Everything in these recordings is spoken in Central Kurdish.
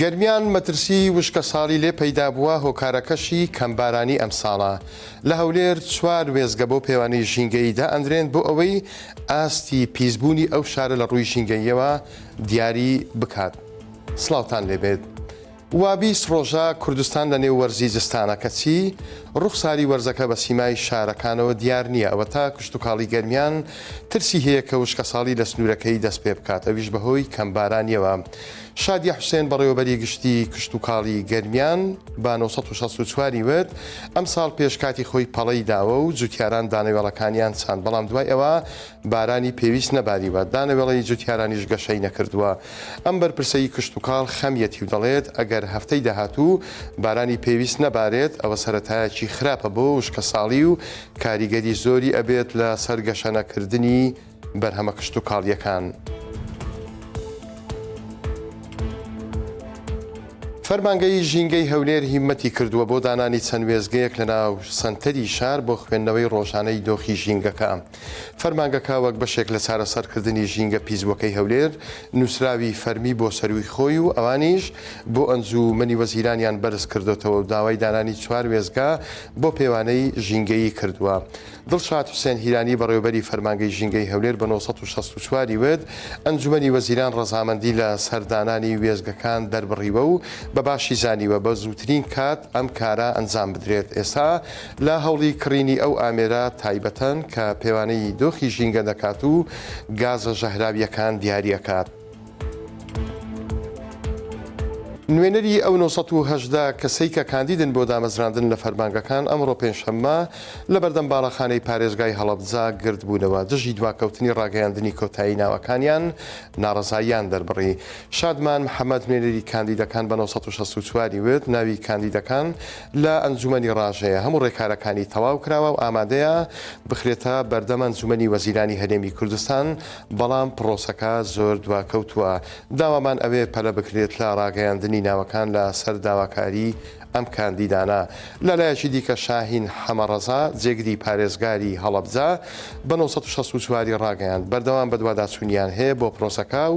گەرمیان مەترسی وشکە ساڵی لێ پەیدا بووە هۆکارەکەشی کەمبارانی ئەم ساڵە لە هەولێر چوار وێزگە بۆ پێوانەی ژینگەییدا ئەندرێن بۆ ئەوەی ئاستی پیسبوونی ئەو شارە لە ڕووی ژینگەییەوە دیاری بکات. سڵاوتان لێبێت. وابیس ڕۆژە کوردستان لە نێو وەرزی جستانە کەچی ڕوخساری وەرزەکە بە سیمای شارەکانەوە دیار نییە ئەوە تا کشتتوکاڵی گەرمیان ترسی هەیە کە وشکە ساڵی لە سنوورەکەی دەست پێ بکات ئەویش بەهۆی کەمبارانیەوە. شادیە حوسێن بەڕێوەبەری گشتی کشتتوکاڵی گەرمیان با 1964 وت ئەم ساڵ پێشکاتی خۆی پەڵەی داوە و جوتیاران دانەوێڵەکانیان چاند بەڵام دوای ئەوە بارانی پێویست نەباریوە دانەوێڵی جوتیارانیش گەشەی نەکردووە. ئەم بەرپرسەی کشتتوکاڵ خەمیەتی و دەڵێت ئەگەر هەفتەی داهاتوو بارانی پێویست نەبارێت ئەوە سەرەتایەکی خراپە بۆ وشکە ساڵی و کاریگەری زۆری ئەبێت لە سەرگەشەنەکردنی بەرهەمە کشتتوکاڵیەکان. فەرمانگەی ژینگەی هەولێر هیمەتی کردووە بۆ دانانی چەند وێزگەیەک لە ناو سەنتەری شار بۆ خوێندنەوەی ڕۆژانەی دۆخی ژینگەکە. فەرمانگەکە وەک بەشێک لە چارەسەرکردنی ژینگە پیسبووەکەی هەولێر نووسراوی فەرمی بۆ سەروی خۆی و ئەوانیش بۆ ئەنجومەنی وەزیرانیان بەرز کردوتەوە و داوای دانانی چوار وێزگا بۆ پێوانەی ژینگەیی کردووە. دڵشاد حوسێن هیرانی بەڕێوەبەری فەرمانگەی ژینگەی هەولێر بە 1964 وت ئەنجومەنی وەزیران ڕەزامەندی لە سەردانانی وێزگەکان دەربڕیوە و بە باشی زانیوە بە زووترین کات ئەم کارە ئەنجام بدرێت. ئێستا لە هەوڵی کڕینی ئەو ئامێرە تایبەتەن کە پێوانەی دۆخی ژینگە دەکات و گازە ژەهراویەکان دیاریەکات. نوێنەری ئەو 1970 کەسەی کە کاندیدن بۆ دامەزراندن لە فەرمانگەکان ئەمڕۆ پێنجشەممە لە بەردەم باڵەخانەی پارێزگای هەڵەبجا گرت بوونەوە دژی دواکەوتنی ڕاگەیاندنی کۆتایی ناوەکانیان ناڕەزاییان دەربڕی. شادمان محەممەد نوێنەری کاندیدەکان بە 1964 وت ناوی کاندیدەکان لە ئەنجومەنی ڕاژەیە هەموو ڕێکارەکانی تەواو کراوە و ئامادەیە بخرێتە بەردەم ئەنجومەنی وەزیرانی هەرێمی کوردستان بەڵام پرۆسەکە زۆر دواکەوتووە. داوامان ئەوێ پەلە بکرێت لە ڕاگەیاندنی ناوەکان لە سەر داواکاری ئەم کاندیدانە. لەلایەکی دیکە شاهین حەمەڕەزا جێگری پارێزگاری هەڵەبجا بە 1964 ڕاگەیاند بەردەوام بە دوواداچوونیان هەیە بۆ پرۆسەکە و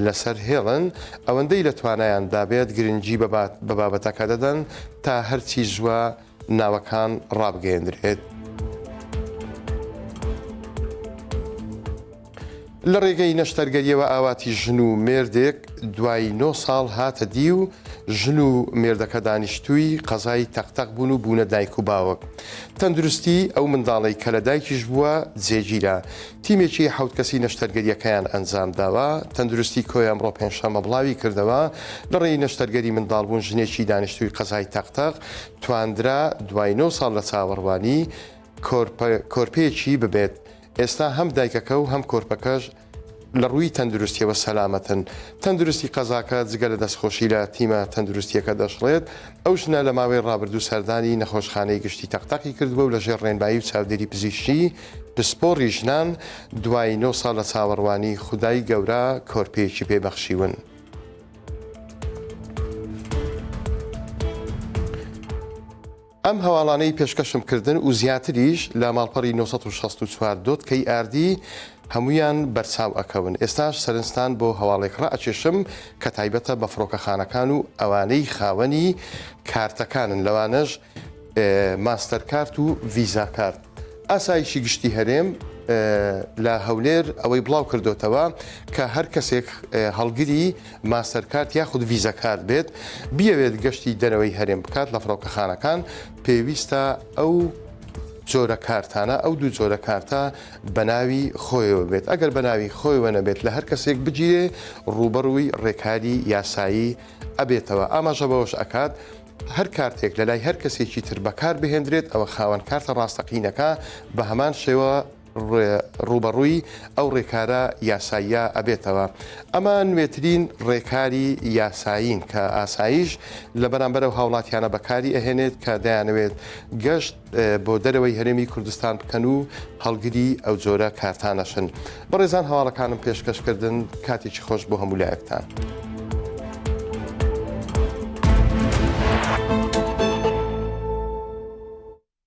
لەسەر هێڵن ئەوەندەی لە توانایان دابێت گرنگی بە بابەتەکە دەدەن تا هەرچی زووە ناوەکان ڕابگەیەندرێت. لە ڕێگەی نەشتەرگەریەوە ئاواتی ژن و مێردێک دوای 9 ساڵ هاتە دی و ژن و مێردەکە دانیشتووی قەزای تەقتەق بوون و بوونە دایک و باوەک. تەندروستی ئەو منداڵی کە لە دایکیش بووە جێگیرە. تیمێکی حەوت کەسی نەشتەرگەریەکەیان ئەنجام داوە تەندروستی کۆی ئەمڕۆ پێنجشەممە بڵاوی کردەوە لە ڕێی نەشتەرگەری منداڵبوون ژنێکی دانیشتووی قەزای تەقتەق تواندرا دوای 9 ساڵ لە چاوەڕوانی کۆرپەیەکی ببێت. ئێستا هەم دایکەکە و هەم کۆرپەکەش لە ڕووی تەندروستیەوە سەلامەتن. تەندروستی قەزاکە جگە لە دەستخۆشی لە تیمە تەندروستیەکە دەشڵێت. ئەو ژنە لە ماوەی ڕابردوو سەردانی نەخۆشخانەی گشتی تەقتەقی کردووە و لەژێر ڕێنمایی و چاودێری پزیشکی پسپۆڕی ژنان دوای 9 ساڵ لە چاوەڕوانی خودای گەورە کۆرپەیەکی پێبەخشیون. ئەم هەواڵانەی پێشکەشم کردن و زیاتریش لە ماڵپەڕی 1964 دۆتکەی ئاردی هەمویان بەرچاو ئەکەون. ئێستاش سەرنجستان بۆ هەواڵێک ڕائەچێشم کە تایبەتە بە فڕۆکەخانەکان و ئەوانەی خاوەنی کارتەکانن لەوانەش ماستەرکارت و ڤیزاکارت. ئاسایشی گشتی هەرێم لە هەولێر ئەوەی بڵاو کردوتەوە کە هەر کەسێک هەڵگری ماستەرکارت یاخود ڤیزەکارت بێت بیەوێت گەشتی دەرەوەی هەرێم بکات لە فڕۆکەخانەکان پێویستە ئەو جۆرە کارتانە ئەو دوو جۆرە کارتە بەناوی خۆیەوە بێت. ئەگەر بەناوی خۆیەوە نەبێت لە هەر کەسێک بگیرێ ڕوبەڕووی ڕێکاری یاسایی ئەبێتەوە. ئاماژە بەوەش ئەکات هەر کارتێک لە لای هەر کەسێکی تر بەکار بهێنرێت ئەوە خاوەن کارتە ڕاستەقینەکە بە هەمان شێوە ڕوبەڕووی ئەو ڕێکارە یاساییە ئەبێتەوە. ئەمە نوێترین ڕێکاری یاسایین کە ئاساییش لە بەرامبەر و هاوڵاتیانە بەکاری ئەهێنێت کە دەیانەوێت گەشت بۆ دەرەوەی هەرێمی کوردستان بکەن و هەڵگری ئەو جۆرە کارتانەشن. بەڕێزان هەواڵەکانم پێشکەشکردن کاتێکی خۆش بۆ هەموو لایەکتان.